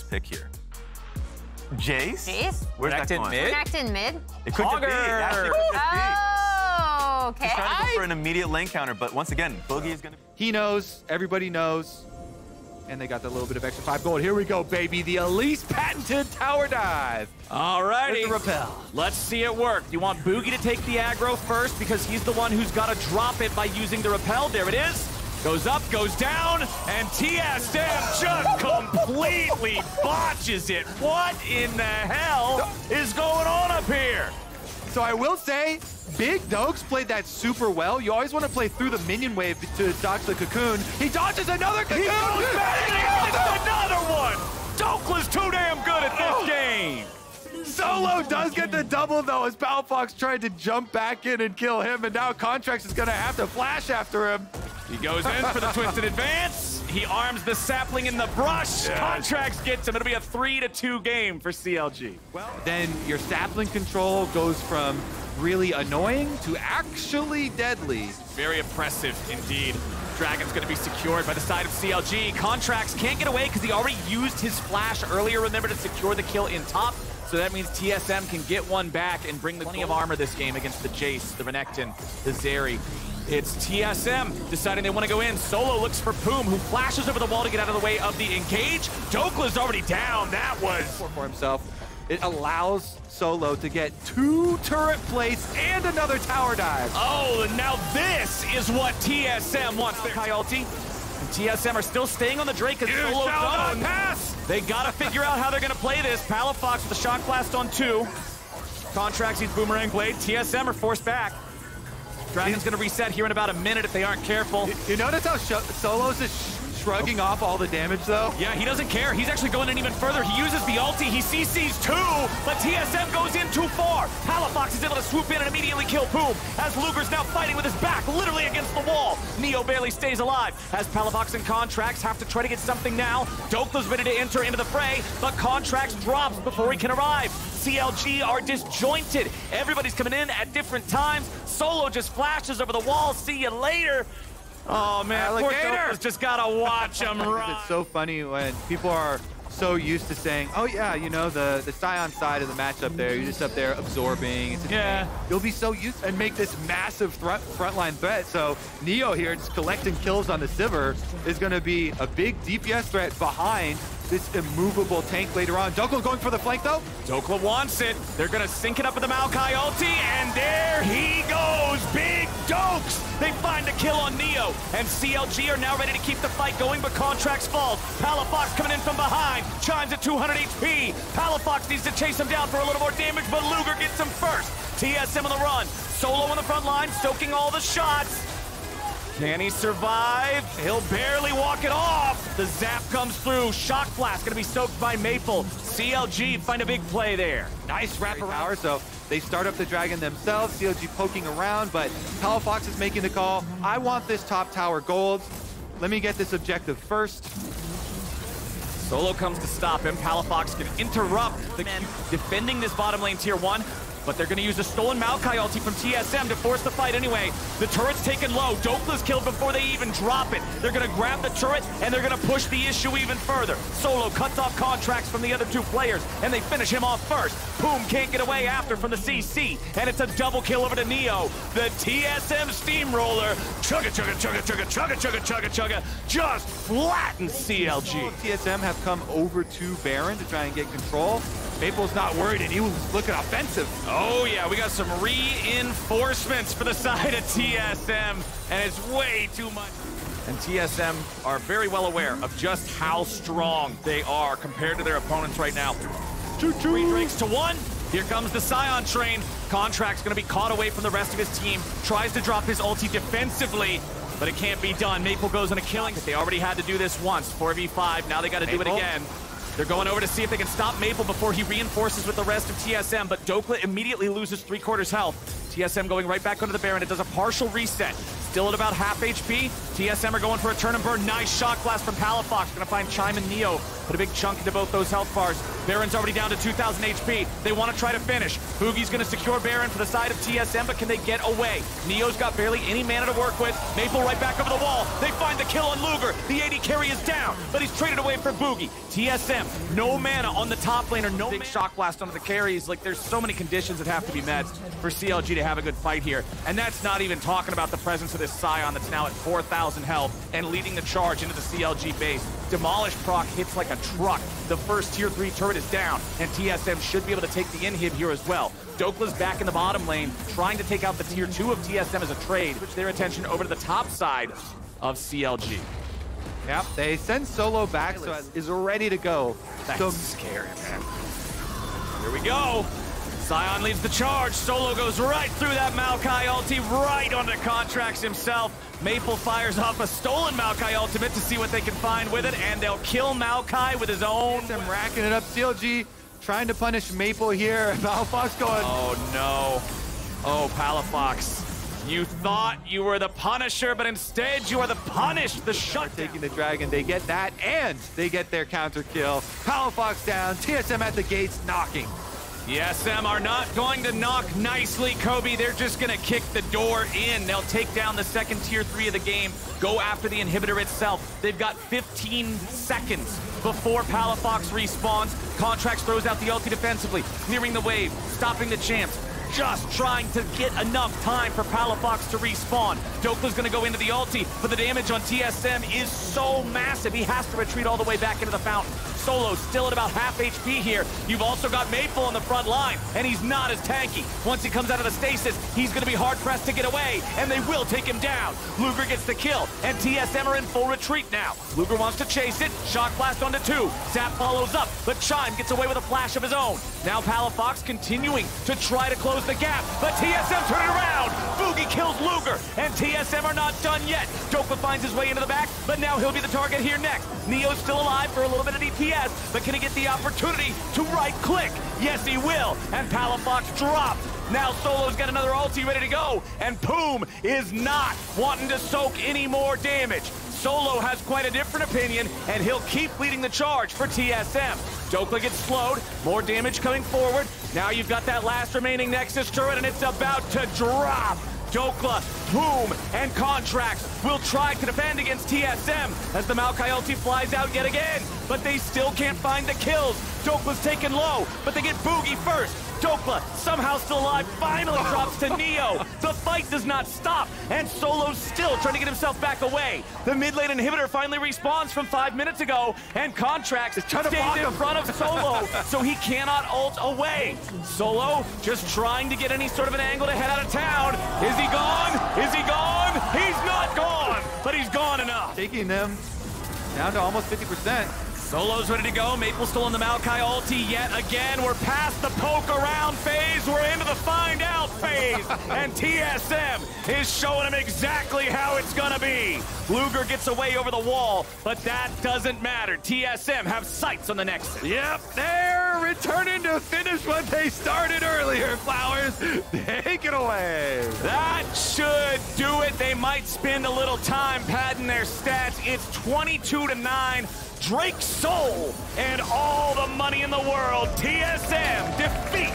best pick here? Jace? Jace? Where's that going? Mid? Renekton mid? It could just be. Actually, it could just be. Oh, okay. He's trying to go for an immediate lane counter, but once again, Boogie is going to... He knows. Everybody knows. And they got that little bit of extra 5 gold. Here we go, baby. The Elise patented tower dive. Alrighty. With the repel. Let's see it work. You want Boogie to take the aggro first because he's the one who's got to drop it by using the repel. There it is. Goes up, goes down, and TSM just completely botches it. What in the hell is going on up here? So I will say, Big Dokes played that super well. You always want to play through the minion wave to dodge the cocoon. He dodges another cocoon! He goes back and he gets another one! Dokla's too damn good at this game! Solo does get the double, though, as Palafox tried to jump back in and kill him, and now Contracts is going to have to flash after him. He goes in for the twisted advance. He arms the sapling in the brush. Yes. Contracts gets him. It'll be a 3-2 game for CLG. Well, then your sapling control goes from really annoying to actually deadly. Very impressive indeed. Dragon's going to be secured by the side of CLG. Contracts can't get away because he already used his flash earlier, remember, to secure the kill in top. So that means TSM can get one back and bring the plenty of armor this game against the Jace, the Renekton, the Zeri. It's TSM deciding they want to go in. Solo looks for Poom, who flashes over the wall to get out of the way of the engage. Dokla's already down. That was... For himself. It allows Solo to get 2 turret plates and another tower dive. Oh, now this is what TSM wants. Their Coyote and TSM are still staying on the Drake as Solo don't pass. They gotta figure out how they're gonna play this. Palafox with the Shock Blast on 2. Contracts needs Boomerang Blade. TSM are forced back. Dragon's gonna reset here in about a minute if they aren't careful. You notice how Solo's just shrugging off all the damage, though? Yeah, he doesn't care. He's actually going in even further. He uses the ulti. He CCs 2, but TSM goes in too far. Palafox is able to swoop in and immediately kill Poom, as Luger's now fighting with his back literally against the wall. Neo barely stays alive, as Palafox and Contracts have to try to get something now. Dokla's ready to enter into the fray, but Contracts drops before he can arrive. CLG are disjointed. Everybody's coming in at different times. Solo just flashes over the wall. See you later. Oh man, poor Dokla's just gotta watch him run. It's so funny when people are so used to saying, oh yeah, you know, the Sion side of the matchup there, you're just up there absorbing. It's You'll be so used and make this massive frontline threat. So Neo here just collecting kills on the Sivir is gonna be a big DPS threat behind this immovable tank later on. Dokla going for the flank though? Dokla wants it. They're gonna sync it up with the Maokai ulti, and there he goes, Big Dokes! They find a kill on Neo, and CLG are now ready to keep the fight going, but Contracts falls. Palafox coming in from behind, chimes at 200 HP. Palafox needs to chase him down for a little more damage, but Luger gets him first. TSM on the run, Solo on the front line, soaking all the shots. Can he survive? He'll barely walk it off. The zap comes through. Shock Blast gonna be soaked by Maple. CLG find a big play there. Nice wraparound. So they start up the Dragon themselves. CLG poking around, but Palafox is making the call. I want this top tower gold. Let me get this objective first. Solo comes to stop him. Palafox can interrupt the men defending this bottom lane tier 1. But they're going to use a stolen Maokai ulti from TSM to force the fight anyway. The turret's taken low. Dokla's killed before they even drop it. They're going to grab the turret, and they're going to push the issue even further. Solo cuts off Contracts from the other 2 players, and they finish him off first. Poom can't get away after from the CC, and it's a double kill over to Neo. The TSM Steamroller, chugga, chugga, chugga, chugga, chugga, chugga, chugga, chugga, just flattens CLG. TSM have come over to Baron to try and get control. Maple's not worried, and he was looking offensive. Oh yeah, we got some reinforcements for the side of TSM, and it's way too much. And TSM are very well aware of just how strong they are compared to their opponents right now. 3 Drakes to 1. Here comes the Sion train. Contract's gonna be caught away from the rest of his team. Tries to drop his ulti defensively, but it can't be done. Maple goes on a killing. They already had to do this once, 4v5. Now they gotta do it again. They're going over to see if they can stop Maple before he reinforces with the rest of TSM, but Dokla immediately loses 3/4 health. TSM going right back onto the Baron. It does a partial reset. Still at about half HP. TSM are going for a turn and burn. Nice Shock Blast from Palafox. Gonna find Chime and Neo Put a big chunk into both those health bars. Baron's already down to 2,000 HP. They want to try to finish. Boogie's going to secure Baron for the side of TSM, but can they get away? Neo's got barely any mana to work with. Maple right back over the wall. They find the kill on Luger. The AD carry is down, but he's traded away for Boogie. TSM, no mana on the top laner. No big shock blast onto the carries. Like, there's so many conditions that have to be met for CLG to have a good fight here. And that's not even talking about the presence of this Scion that's now at 4,000 health and leading the charge into the CLG base. Demolish proc hits like a truck. The first tier 3 turret is down, and TSM should be able to take the inhib here as well. Dokla's back in the bottom lane, trying to take out the tier 2 of TSM as a trade. Switch their attention over to the top side of CLG. Yep, they send Solo back, so is ready to go. That's scary, man. Here we go. Scion leads the charge. Solo goes right through that Maokai ulti, right onto Contracts himself. Maple fires off a stolen Maokai ultimate to see what they can find with it, and they'll kill Maokai with his own. I'm racking it up. CLG trying to punish Maple here. Palafox going. Oh, no. Oh, Palafox. You thought you were the Punisher, but instead you are the punished. The shut taking the dragon. They get that, and they get their counter kill. Palafox down. TSM at the gates, knocking. TSM are not going to knock nicely, Kobe. They're just going to kick the door in. They'll take down the second tier 3 of the game, go after the inhibitor itself. They've got 15 seconds before Palafox respawns. Contracts throws out the ulti defensively, clearing the wave, stopping the champs. Just trying to get enough time for Palafox to respawn. Dokla's gonna go into the ulti, but the damage on TSM is so massive, he has to retreat all the way back into the fountain. Solo still at about half HP here. You've also got Maple on the front line, and he's not as tanky. Once he comes out of the stasis, he's gonna be hard-pressed to get away, and they will take him down. Luger gets the kill, and TSM are in full retreat now. Luger wants to chase it, shock blast onto 2. Zap follows up, but Chime gets away with a flash of his own. Now Palafox continuing to try to close the gap, but TSM turn it around. Boogie kills Luger, and TSM are not done yet. Dokla finds his way into the back, but now he'll be the target here next. Neo's still alive for a little bit of DPS, but can he get the opportunity to right-click? Yes, he will, and Palafox dropped. Now Solo's got another ulti ready to go, and Poom is not wanting to soak any more damage. Solo has quite a different opinion, and he'll keep leading the charge for TSM. Dokla gets slowed, more damage coming forward. Now you've got that last remaining Nexus turret, and it's about to drop. Dokla, Poom, and Contracts will try to defend against TSM as the Maokai ulti flies out yet again, but they still can't find the kills. Dokla's taken low, but they get Boogie first. Dokla, somehow still alive, finally drops to Neo. The fight does not stop, and Solo's still trying to get himself back away. The mid lane inhibitor finally respawns from 5 minutes ago, and Contracts stays in front of Solo, so he cannot ult away. Solo just trying to get any sort of an angle to head out of town. Is he gone? Is he gone? He's not gone, but he's gone enough. Taking them down to almost 50%. Solo's ready to go. Maple still on the Maokai ulti yet again. We're past the poke around phase. We're into the find out phase. And TSM is showing him exactly how it's gonna be. Luger gets away over the wall, but that doesn't matter. TSM have sights on the Nexus. Yep, they're returning to finish what they started earlier. Flowers, take it away. That should do it. They might spend a little time padding their stats. It's 22-9. Drake Soul and all the money in the world. TSM defeat